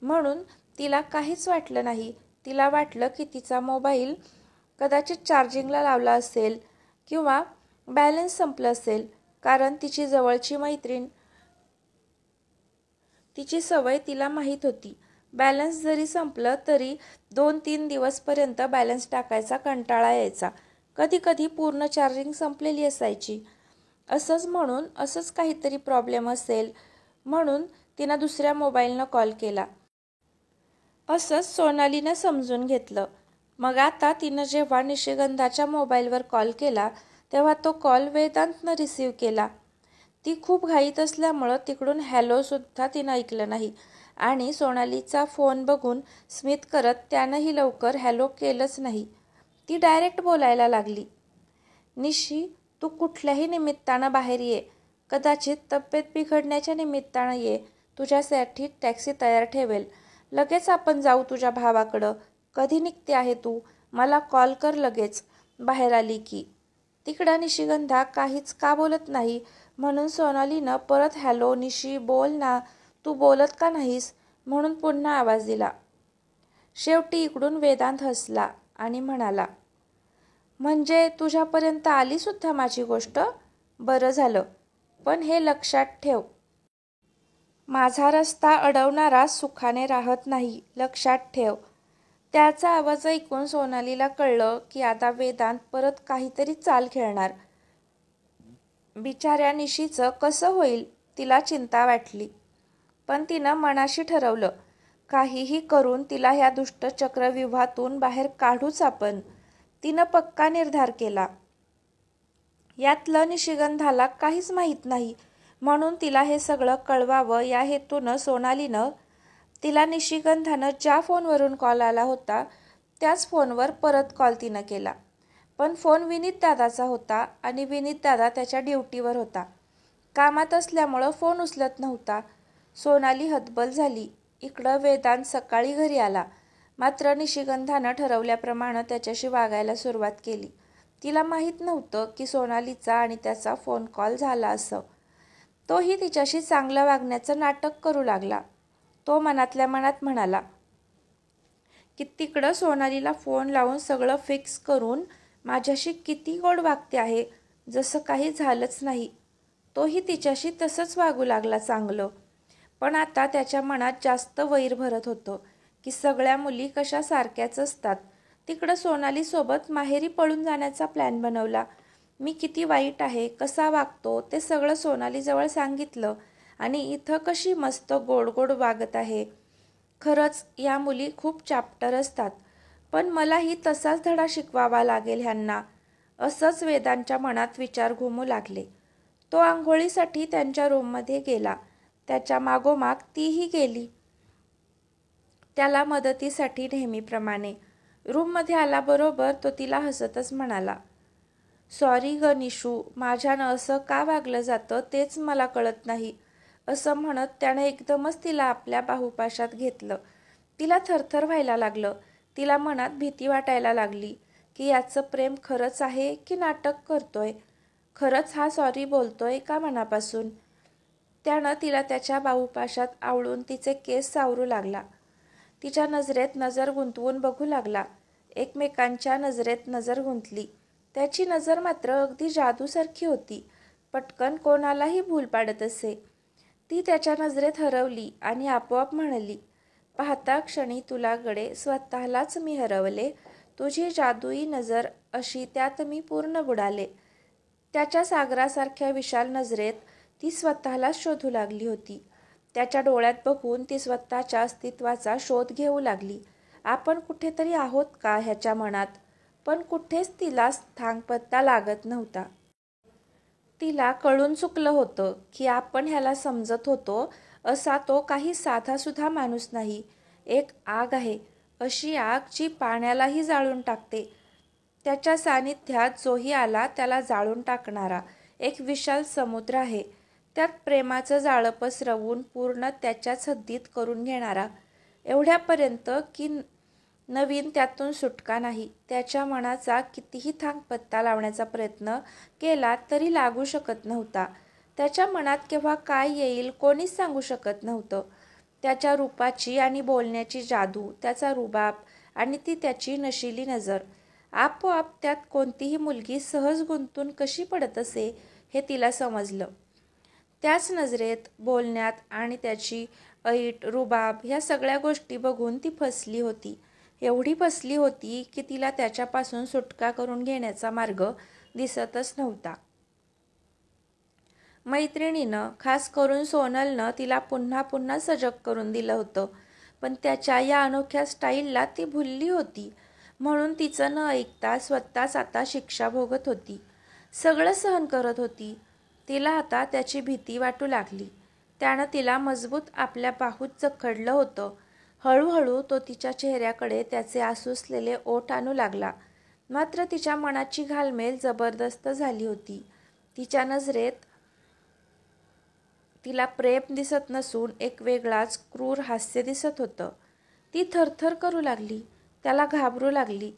म्हणून तिला काहीच वाटलं नाही. तिला वाटलं की तिचा मोबाईल कदाचित चार्जिंगला लावला असेल किंवा बॅलन्स संपलं असेल. कारण तिची जवळची मैत्रीण, तिची सवय तिला माहीत होती. बॅलन्स जरी संपलं तरी 2-3 दिवसपर्यंत बॅलन्स टाकायचा कंटाळा यायचा. कधीकधी पूर्ण चार्जिंग संपलेली असायची. असंच काहीतरी प्रॉब्लेम असेल म्हणून तिनं दुसऱ्या मोबाईलनं कॉल केला. असंच सोनालीनं समजून घेतलं. मग आता तिनं जेव्हा निशिगंधाच्या मोबाईलवर कॉल केला तेव्हा तो कॉल वेदांतनं रिसीव्ह केला. ती खूप घाईत असल्यामुळं तिकडून हॅलोसुद्धा तिनं ऐकलं नाही आणि सोनालीचा फोन बघून स्मित करत त्यानंही लवकर हॅलो केलंच नाही. ती डायरेक्ट बोलायला लागली, निशी, तू कुठल्याही निमित्तानं बाहेर ये. कदाचित तब्येत बिघडण्याच्या निमित्तानं ये. तुझ्यासाठी टॅक्सी तयार ठेवेल. लगेच आपण जाऊ तुझ्या भावाकडं. कधी निघते आहे तू? मला कॉल कर लगेच बाहेर आली की. तिकडं निशिगंधा काहीच का बोलत नाही म्हणून सोनालीनं परत हॅलो निशी बोल ना, तू बोलत का नाहीस म्हणून पुन्हा आवाज दिला. शेवटी इकडून वेदांत हसला आणि म्हणाला, म्हणजे तुझ्यापर्यंत आली सुद्धा माझी गोष्ट? बरं झालं, पण हे लक्षात ठेव, माझा रस्ता अडवणारा सुखाने राहत नाही, लक्षात ठेव. त्याचा आवाज ऐकून सोनालीला कळलं की आता वेदांत परत काहीतरी चाल खेळणार. बिचाऱ्या निशीचं कसं होईल तिला चिंता वाटली. पण तिनं मनाशी ठरवलं, काहीही करून तिला ह्या दुष्ट चक्रव्यूहातून बाहेर काढूच आपण. तिनं पक्का निर्धार केला. यातलं निशिगंधाला काहीच माहीत नाही म्हणून तिला हे सगळं कळवावं या हेतूनं सोनालीनं तिला निशिगंधानं ज्या फोनवरून कॉल आला होता त्याच फोनवर परत कॉल तिनं केला. पण फोन विनीतदादाचा होता आणि विनीतदादा त्याच्या ड्युटीवर होता. कामात असल्यामुळं फोन उचलत नव्हता. सोनाली हतबल झाली. इकडं वेदांत सकाळी घरी आला. मात्र निशिगंधानं ठरवल्याप्रमाणे त्याच्याशी वागायला सुरुवात केली. तिला माहीत नव्हतं की सोनालीचा आणि त्याचा फोन कॉल झाला असं. तोही तिच्याशी चांगलं वागण्याचं नाटक करू लागला. तो मनातल्या मनात म्हणाला की तिकडं सोनालीला फोन लावून सगळं फिक्स करून माझ्याशी किती गोड वागते आहे, जसं काही झालंच नाही. तोही तिच्याशी तसंच वागू लागला चांगलं. पण आता त्याच्या मनात जास्त वैर भरत होतं की सगळ्या मुली कशा सारख्याच असतात. तिकडं सोनालीसोबत माहेरी पळून जाण्याचा प्लॅन बनवला. मी किती वाईट आहे, कसा वागतो ते सगळं सोनालीजवळ सांगितलं आणि इथं कशी मस्त गोड गोड वागत आहे. खरंच या मुली खूप चॅप्टर असतात, पण मलाही तसाच धडा शिकवावा लागेल ह्यांना, असंच वेदांच्या मनात विचार घुमू लागले. तो आंघोळीसाठी त्यांच्या रूममध्ये गेला. त्याच्या मागोमाग तीही गेली, त्याला मदतीसाठी नेहमीप्रमाणे. रूममध्ये आल्याबरोबर तो तिला हसतच म्हणाला, सॉरी ग निशू, माझ्यानं असं का वागलं जातं तेच मला कळत नाही. असं म्हणत त्यानं एकदमच तिला आपल्या बाहुपाशात घेतलं. तिला थरथर व्हायला लागलं. तिला मनात भीती वाटायला लागली की याचं प्रेम खरंच आहे की नाटक करतोय, खरंच हा सॉरी बोलतोय का मनापासून. त्यानं तिला त्याच्या बाहुपाशात आवळून तिचे केस सावरू लागला. तिच्या नजरेत नजर गुंतवून बघू लागला. एकमेकांच्या नजरेत नजर गुंतली. त्याची नजर मात्र अगदी जादूसारखी होती. पटकन कोणालाही भूल पाडत असे. ती त्याच्या नजरेत हरवली आणि आपोआप म्हणाली, पाहता क्षणी तुला गडे स्वतःलाच मी हरवले. तुझी जादुई नजर अशी त्यात मी पूर्ण बुडाले. त्याच्या सागरासारख्या विशाल नजरेत ती स्वतःलाच शोधू लागली होती. त्याच्या डोळ्यात बघून ती स्वतःच्या अस्तित्वाचा शोध घेऊ लागली. आपण कुठेतरी आहोत का ह्याच्या मनात, पण कुठेच तिला थांगपत्ता लागत नव्हता. तिला कळून चुकलं होतं की आपण ह्याला समजत होतो असा तो काही साधासुद्धा माणूस नाही. एक आग आहे, अशी आग जी पाण्यालाही जाळून टाकते. त्याच्या सानिध्यात जोही आला त्याला जाळून टाकणारा एक विशाल समुद्र आहे. त्यात प्रेमाचं जाळं पसरवून पूर्ण त्याच्याच हद्दीत करून घेणारा, एवढ्यापर्यंत की नवीन त्यातून सुटका नाही. त्याच्या मनाचा कितीही थांगपत्ता लावण्याचा प्रयत्न केला तरी लागू शकत नव्हता. त्याच्या मनात केव्हा काय येईल कोणीच सांगू शकत नव्हतं. त्याच्या रूपाची आणि बोलण्याची जादू, त्याचा रुबाब आणि ती त्याची नशिली नजर, आपोआप त्यात कोणतीही मुलगी सहज गुंतून कशी पडत असे हे तिला समजलं. त्याच नजरेत, बोलण्यात आणि त्याची ऐट, रुबाब ह्या सगळ्या गोष्टी बघून ती फसली होती. एवढी फसली होती की तिला त्याच्यापासून सुटका करून घेण्याचा मार्ग दिसतच नव्हता. मैत्रिणीनं, खास करून सोनलनं तिला पुन्हा पुन्हा सजग करून दिलं होतं, पण त्याच्या या अनोख्या स्टाईलला ती भुलली होती. म्हणून तिचं न ऐकता स्वतःच आता शिक्षा भोगत होती. सगळं सहन करत होती. तिला आता त्याची भीती वाटू लागली. त्यानं तिला मजबूत आपल्या बाहूत जखडलं होतं. हळूहळू तो तिच्या चेहऱ्याकडे त्याचे आसूसलेले ओठ आणू लागला. मात्र तिच्या मनाची घालमेल जबरदस्त झाली होती. तिच्या नजरेत तिला प्रेम दिसत नसून एक वेगळाच क्रूर हास्य दिसत होतं. ती थरथर करू लागली. त्याला घाबरू लागली.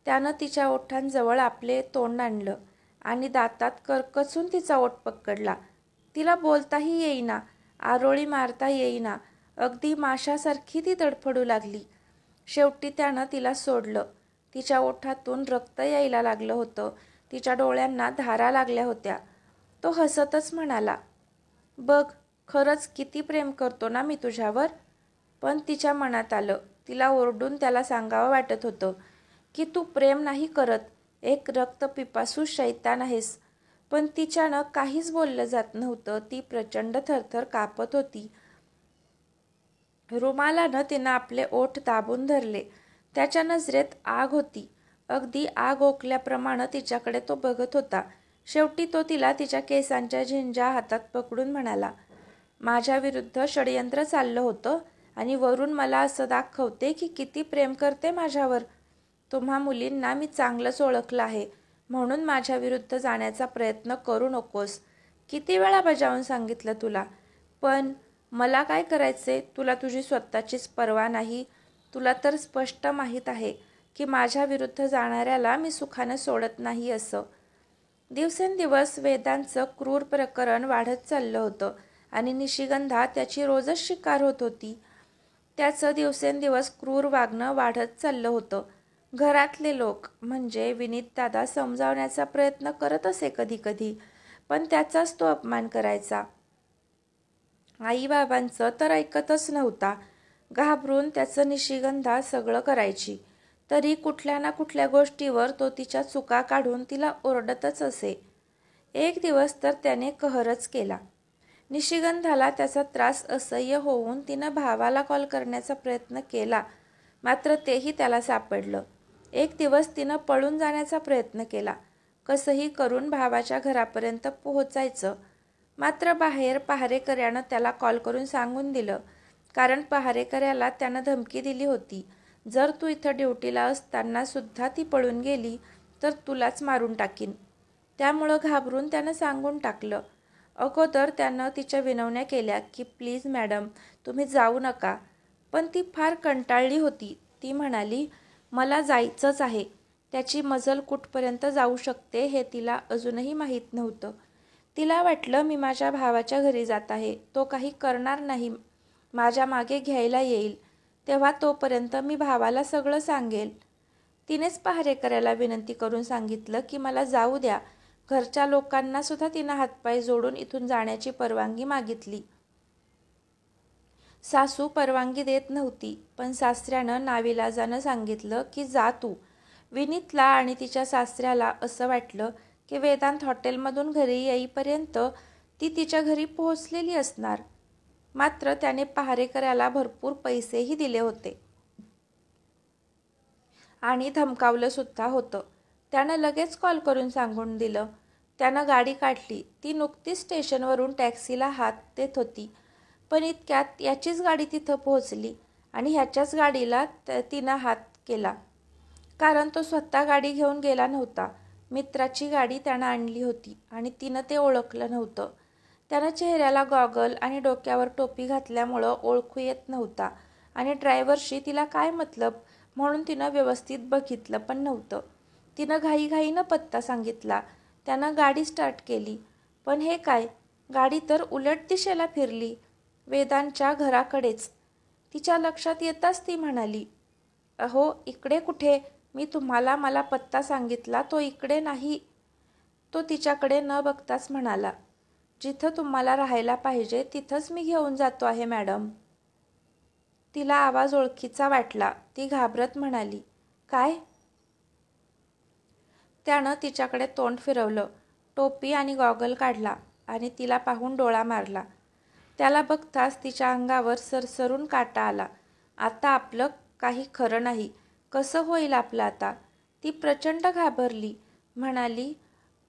त्यानं तिच्या ओठांजवळ आपले तोंड आणलं आणि दातात करकचून तिचा ओठ पकडला. तिला बोलताही येईना, आरोळी मारता येईना. अगदी माशासारखी ती तडफडू लागली. शेवटी त्यानं तिला सोडलं. तिच्या ओठातून रक्त यायला लागलं होतं. तिच्या डोळ्यांना धारा लागल्या होत्या. तो हसतच म्हणाला, बघ, खरंच किती प्रेम करतो ना मी तुझ्यावर. पण तिच्या मनात आलं, तिला ओरडून त्याला सांगावं वाटत होतं की तू प्रेम नाही करत, एक रक्तपिपासू शैतान आहेस. पण तिच्यानं काहीच बोललं जात नव्हतं. ती प्रचंड थरथर कापत होती. रुमालानं तिनं आपले ओठ दाबून धरले. त्याच्या नजरेत आग होती. अगदी आग ओकल्याप्रमाणे तिच्याकडे तो बघत होता. शेवटी तो तिला तिच्या केसांच्या झिंजा हातात पकडून म्हणाला, माझ्या विरुद्ध षडयंत्र चाललं होतं आणि वरून मला असं दाखवते की किती प्रेम करते माझ्यावर. तुम्हा मुलींना मी चांगलंच ओळखलं आहे, म्हणून माझ्या विरुद्ध जाण्याचा प्रयत्न करू नकोस. किती वेळा बजावून सांगितलं तुला. पण मला काय करायचे, तुला तुझी स्वतःचीच पर्वा नाही. तुला तर स्पष्ट माहीत आहे की माझ्या विरुद्ध जाणाऱ्याला मी सुखानं सोडत नाही असं. दिवसेंदिवस वेदांचं क्रूर प्रकरण वाढत चाललं होतं आणि निशिगंधा त्याची रोजच शिकार होत होती. त्याचं दिवसेंदिवस क्रूर वागणं वाढत चाललं होतं. घरातले लोक म्हणजे विनीतदादा समजावण्याचा प्रयत्न करत असे कधीकधी, पण त्याचाच तो अपमान करायचा. आईबाबांचं तर ऐकतच नव्हता. घाबरून त्याचं निशिगंधा सगळं करायची. तरी कुठल्या ना कुठल्या गोष्टीवर तो तिच्या चुका काढून तिला ओरडतच असे. एक दिवस तर त्याने कहरच केला. निशिगंधाला त्याचा त्रास असह्य होऊन तिनं भावाला कॉल करण्याचा प्रयत्न केला, मात्र तेही त्याला सापडलं. एक दिवस तिनं पळून जाण्याचा प्रयत्न केला. कसंही करून भावाच्या घरापर्यंत पोहोचायचं. मात्र बाहेर पहारेकऱ्यानं त्याला कॉल करून सांगून दिलं, कारण पहारेकऱ्याला त्यानं धमकी दिली होती, जर तू इथं ड्युटीला असताना सुद्धा ती पळून गेली तर तुलाच मारून टाकीन. त्यामुळं घाबरून त्यानं सांगून टाकलं. अगोदर त्यानं तिच्या विनवण्या केल्या की प्लीज मॅडम, तुम्ही जाऊ नका. पण ती फार कंटाळली होती. ती म्हणाली, मला जायचंच आहे. त्याची मजल कुठपर्यंत जाऊ शकते हे तिला अजूनही माहीत नव्हतं. तिला वाटलं, मी माझ्या भावाच्या घरी जात आहे, तो काही करणार नाही, माझ्या मागे घ्यायला येईल, तेव्हा तोपर्यंत मी भावाला सगळं सांगेल. तिनेच पहारेकऱ्याला विनंती करून सांगितलं की मला जाऊ द्या. घरच्या लोकांना सुद्धा तिनं हातपाय जोडून इथून जाण्याची परवानगी मागितली. सासू परवानगी देत नव्हती, पण सासऱ्यानं नाविलाजानं सांगितलं की जा तू. विनीतला आणि तिच्या सासऱ्याला असं वाटलं की वेदांत हॉटेलमधून घरी येईपर्यंत ती तिच्या घरी पोहोचलेली असणार. मात्र त्याने पहारेकऱ्याला भरपूर पैसेही दिले होते आणि धमकावलं सुद्धा होतं. त्यानं लगेच कॉल करून सांगून दिलं. त्यानं गाडी काढली. ती नुकतीच स्टेशनवरून टॅक्सीला हात देत होती, पण इतक्यात याचीच गाडी तिथं पोहोचली आणि ह्याच्याच गाडीला तिनं हात केला, कारण तो स्वतः गाडी घेऊन गेला नव्हता. मित्राची गाडी त्यानं आणली होती आणि तिनं ते ओळखलं नव्हतं. त्यानं चेहऱ्याला गॉगल आणि डोक्यावर टोपी घातल्यामुळं ओळखू येत नव्हता आणि ड्रायव्हरशी तिला काय मतलब म्हणून तिनं व्यवस्थित बघितलं पण नव्हतं. तिनं घाईघाईनं पत्ता सांगितला. त्यानं गाडी स्टार्ट केली, पण हे काय, गाडी तर उलट दिशेला फिरली, वेदांच्या घराकडेच. तिच्या लक्षात येताच ती म्हणाली, अहो इकडे कुठे, मी तुम्हाला मला पत्ता सांगितला तो इकडे नाही. तो तिच्याकडे न बघताच म्हणाला, जिथं तुम्हाला राहायला पाहिजे तिथंच मी घेऊन जातो आहे मॅडम. तिला आवाज ओळखीचा वाटला. ती घाबरत म्हणाली, काय? त्यानं तिच्याकडे तोंड फिरवलं, टोपी आणि गॉगल काढला आणि तिला पाहून डोळा मारला. त्याला बघताच तिच्या अंगावर सरसरून काटा आला. आता आपलं काही खरं नाही. कसं होईल आपलं आता? ती प्रचंड घाबरली. म्हणाली,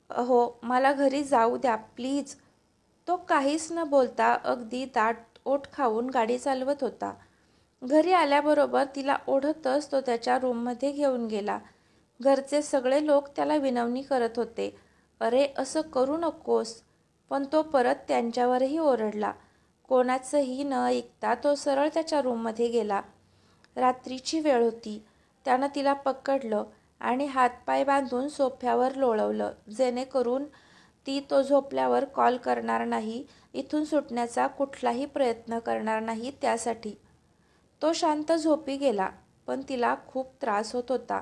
अहो मला घरी जाऊ द्या प्लीज. तो काहीच न बोलता अगदी दाट ओठ खाऊन गाडी चालवत होता. घरी आल्याबरोबर तिला ओढतच तो त्याच्या रूममध्ये घेऊन गेला. घरचे सगळे लोक त्याला विनवणी करत होते, अरे असं करू नकोस. पण तो परत त्यांच्यावरही ओरडला. कोणाचंही न ऐकता तो सरळ त्याच्या रूममध्ये गेला. रात्रीची वेळ होती. त्यानं तिला पकडलं आणि हातपाय बांधून सोफ्यावर लोळवलं, जेणेकरून ती तो झोपल्यावर कॉल करणार नाही, इथून सुटण्याचा कुठलाही प्रयत्न करणार नाही त्यासाठी. तो शांत झोपी गेला, पण तिला खूप त्रास होत होता.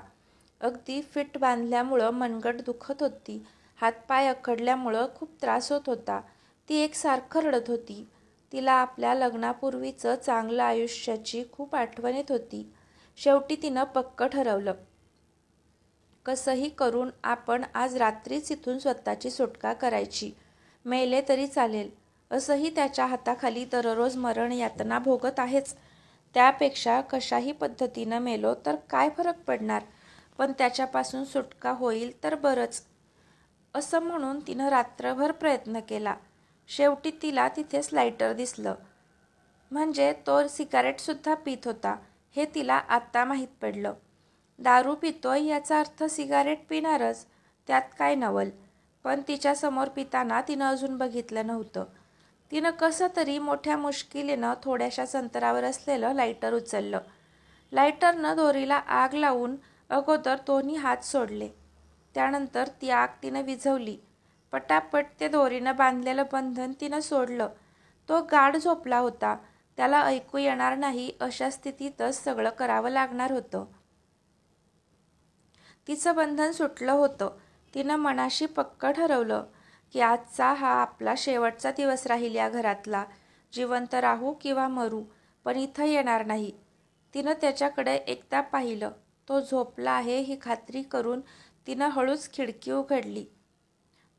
अगदी फिट बांधल्यामुळं मनगट दुखत होती, हातपाय अखडल्यामुळं खूप त्रास होत होता. ती एकसारखं रडत होती. तिला आपल्या लग्नापूर्वीचं चांगलं आयुष्याची खूप आठवण येत होती. शेवटी तिनं पक्क ठरवलं, कसंही करून आपण आज रात्रीच इथून स्वतःची सुटका करायची, मेले तरी चालेल. असंही त्याच्या हाताखाली दररोज मरण यातना भोगत आहेच, त्यापेक्षा कशाही पद्धतीनं मेलो तर काय फरक पडणार, पण त्याच्यापासून सुटका होईल तर बरंच. असं म्हणून तिनं रात्रभर प्रयत्न केला. शेवटी तिला तिथेच लायटर दिसलं. म्हणजे तो सिगारेटसुद्धा पित होता हे तिला आत्ता माहीत पडलं. दारू पितोय याचा अर्थ सिगारेट पिणारच, त्यात काय नवल. पण तिच्यासमोर पिताना तिनं अजून बघितलं नव्हतं. तिनं कसं तरी मोठ्या मुश्किलीनं थोड्याशाच अंतरावर असलेलं लायटर उचललं. लायटरनं दोरीला आग लावून अगोदर दोन्ही हात सोडले. त्यानंतर ती आग तिनं विझवली. पटापट ते दोरीनं बांधलेलं बंधन तिनं सोडलं. तो गाढ झोपला होता, त्याला ऐकू येणार नाही अशा स्थितीतच सगळं करावं लागणार होतं. तिचं बंधन सुटलं होतं. तिनं मनाशी पक्क ठरवलं की आजचा हा आपला शेवटचा दिवस राहील या घरातला. जिवंत राहू किंवा मरू, पण इथं येणार नाही. तिनं त्याच्याकडे एकदा पाहिलं. तो झोपला आहे ही खात्री करून तिनं हळूच खिडकी उघडली.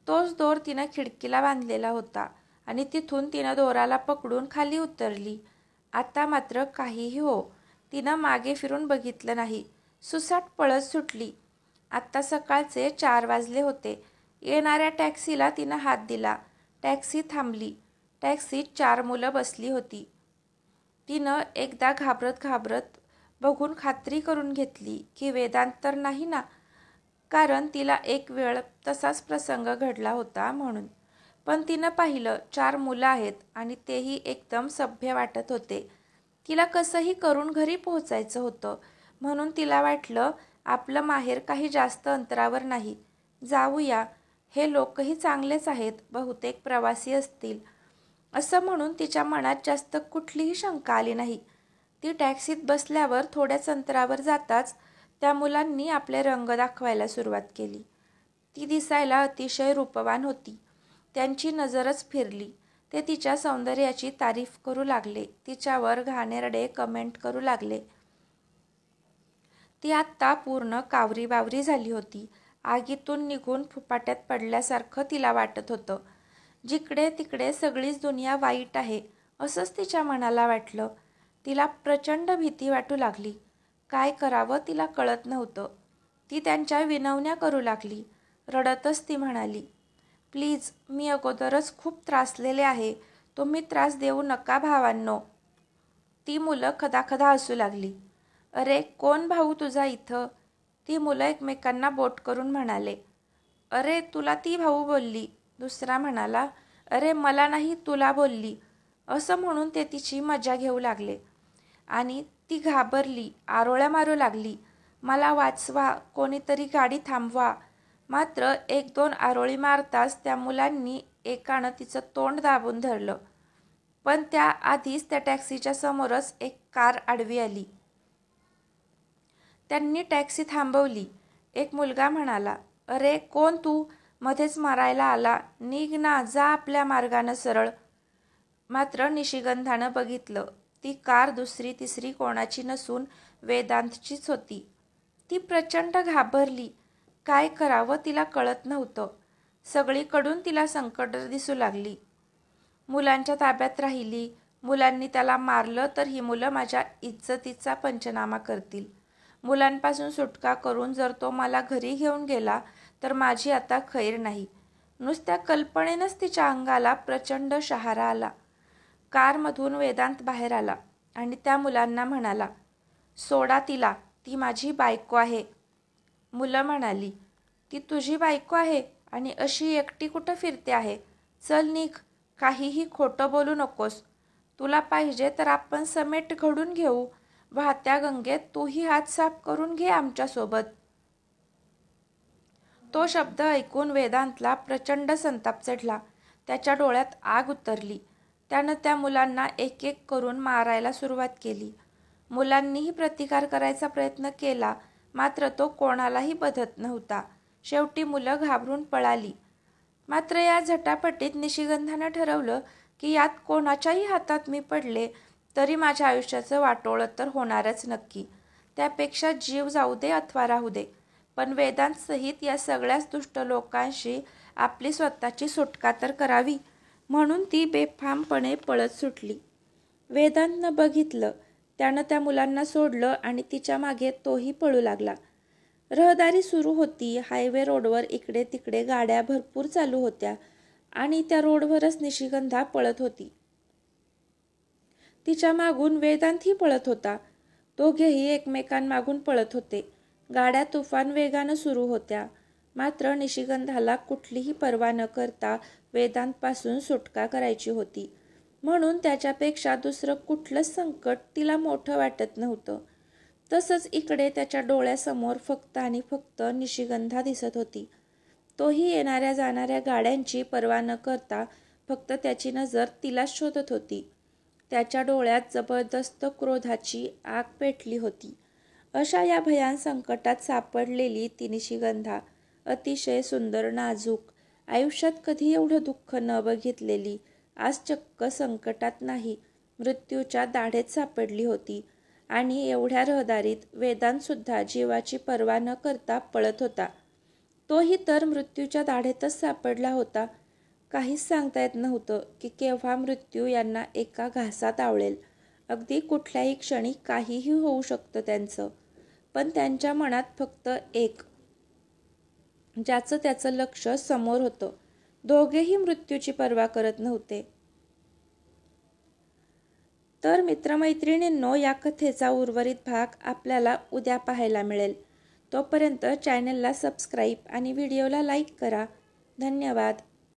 तोच दोर तिनं खिडकीला बांधलेला होता आणि तिथून तिनं दोराला पकडून खाली उतरली. आता मात्र काहीही हो, तिनं मागे फिरून बघितलं नाही. सुसाट पळत सुटली. आत्ता सकाळचे 4 वाजले होते. येणाऱ्या टॅक्सीला तिनं हात दिला. टॅक्सी थांबली. टॅक्सीत 4 मुलं बसली होती. तिनं एकदा घाबरत घाबरत बघून खात्री करून घेतली की वेदांत तर नाही ना, कारण तिला एक वेळ तसाच प्रसंग घडला होता म्हणून. पण तिनं पाहिलं 4 मुलं आहेत आणि तेही एकदम सभ्य वाटत होते. तिला कसंही करून घरी पोहोचायचं होतं, म्हणून तिला वाटलं आपलं माहेर काही जास्त अंतरावर नाही, जाऊया. हे लोकही चांगलेच आहेत, बहुतेक प्रवासी असतील. असं म्हणून तिच्या मनात जास्त कुठलीही शंका आली नाही. ती टॅक्सीत बसल्यावर थोड्याच अंतरावर जाताच त्या मुलांनी आपले रंग दाखवायला सुरुवात केली. ती दिसायला अतिशय रूपवान होती. त्यांची नजरच फिरली. ते तिच्या सौंदर्याची तारीफ करू लागले, तिच्यावर घाणेरडे कमेंट करू लागले. ती आत्ता पूर्ण कावरी बावरी झाली होती. आगीतून निघून फुफाट्यात पडल्यासारखं तिला वाटत होतं. जिकडे तिकडे सगळीच दुनिया वाईट आहे असंच तिच्या मनाला वाटलं. तिला प्रचंड भीती वाटू लागली. काय करावं तिला कळत नव्हतं. ती त्यांच्या विनवण्या करू लागली. रडतच ती म्हणाली, प्लीज, मी अगोदरच खूप त्रासलेले आहे, तुम्ही त्रास देऊ नका भावांनो. ती मुलं खदाखदा हसू लागली. अरे कोण भाऊ तुझा इथं? ती मुलं एकमेकांना बोट करून म्हणाले. अरे तुला ती भाऊ बोलली. दुसरा म्हणाला, अरे मला नाही तुला बोलली. असं म्हणून ते तिची मजा घेऊ लागले. आणि ती घाबरली, आरोळ्या मारू लागली. मला वाचवा, कोणीतरी गाडी थांबवा. मात्र 1-2 आरोळी मारताच त्या मुलांनी एकानं तिचं तोंड दाबून धरलं. पण त्या आधीच त्या टॅक्सीच्या समोरच एक कार आडवी आली. त्यांनी टॅक्सी थांबवली. एक मुलगा म्हणाला, अरे कोण तू? मध्येच मारायला आला, निघ ना, जा आपल्या मार्गानं सरळ. मात्र निशिगंधानं बघितलं. ती कार दुसरी तिसरी कोणाची नसून वेदांतचीच होती. ती प्रचंड घाबरली. काय करावं तिला कळत नव्हतं. सगळीकडून तिला संकटं दिसू लागली. मुलांच्या ताब्यात राहिली. मुलांनी त्याला मारलं तर ही मुलं माझ्या इज्जतीचा पंचनामा करतील. मुलांपासून सुटका करून जर तो मला घरी घेऊन गेला तर माझी आता खैर नाही. नुसत्या कल्पनेनंच तिच्या अंगाला प्रचंड शहारा आला. कारमधून वेदांत बाहेर आला आणि त्या मुलांना म्हणाला, सोडा तिला, ती माझी बायको आहे. मुलं म्हणाली, ती तुझी बायको आहे आणि अशी एकटी कुठं फिरते आहे? चल निघ, काहीही खोटं बोलू नकोस. तुला पाहिजे तर आपण समेट घडून घेऊ. वाहत्या गंगेत तूही हात साफ करून घे आमच्यासोबत. तो शब्द ऐकून वेदांतला प्रचंड संताप चढला. त्याच्या डोळ्यात आग उतरली. त्यानं त्या मुलांना एक एक करून मारायला सुरुवात केली. मुलांनीही प्रतिकार करायचा प्रयत्न केला, मात्र तो कोणालाही बधत नव्हता. शेवटी मुलं घाबरून पळाली. मात्र या झटापटीत निशिगंधानं ठरवलं की यात कोणाच्याही हातात मी पडले तरी माझ्या आयुष्याचं वाटोळं तर होणारच नक्की. त्यापेक्षा जीव जाऊ दे अथवा राहू दे, पण वेदांत सहित या सगळ्याच दुष्ट लोकांशी आपली स्वतःची सुटका तर करावी. म्हणून ती बेफामपणे पळत सुटली. वेदांतनं बघितलं. त्यानं त्या मुलांना सोडलं आणि तिच्या मागे तोही पळू लागला. रहदारी सुरू होती. हायवे रोडवर इकडे तिकडे गाड्या भरपूर चालू होत्या आणि त्या रोडवरच निशिगंधा पळत होती. तिच्या मागून वेदांतही पळत होता. दोघेही एकमेकांमागून पळत होते. गाड्या तुफान वेगानं सुरू होत्या. मात्र निशिगंधाला कुठलीही पर्वा न करता वेदांतपासून सुटका करायची होती. म्हणून त्याच्यापेक्षा दुसरं कुठलंच संकट तिला मोठं वाटत नव्हतं. तसंच इकडे त्याच्या डोळ्यासमोर फक्त आणि फक्त निशिगंधा दिसत होती. तोही येणाऱ्या जाणाऱ्या गाड्यांची पर्वा न करता फक्त त्याची नजर तिलाच शोधत होती. त्याच्या डोळ्यात जबरदस्त क्रोधाची आग पेटली होती. अशा या भयान संकटात सापडलेली ती निशिगंधा, अतिशय सुंदर, नाजूक, आयुष्यात कधी एवढं दुःख न बघितलेली, आज चक्क संकटात नाही, मृत्यूच्या दाढेत सापडली होती. आणि एवढ्या रहदारीत वेदांतसुद्धा जीवाची पर्वा न करता पळत होता. तोही तर मृत्यूच्या दाढेतच सापडला होता. काहीच सांगता येत नव्हतं की केव्हा मृत्यू यांना एका घासात आवळेल. अगदी कुठल्याही क्षणी काहीही होऊ शकतं त्यांचं. पण त्यांच्या मनात फक्त एक, ज्याचं त्याचं लक्ष समोर होतं. दोघेही मृत्यूची पर्वा करत नव्हते. तर मित्रमैत्रिणींनो, या कथेचा उर्वरित भाग आपल्याला उद्या पाहायला मिळेल. तोपर्यंत चॅनलला सबस्क्राईब आणि व्हिडिओला लाईक करा. धन्यवाद.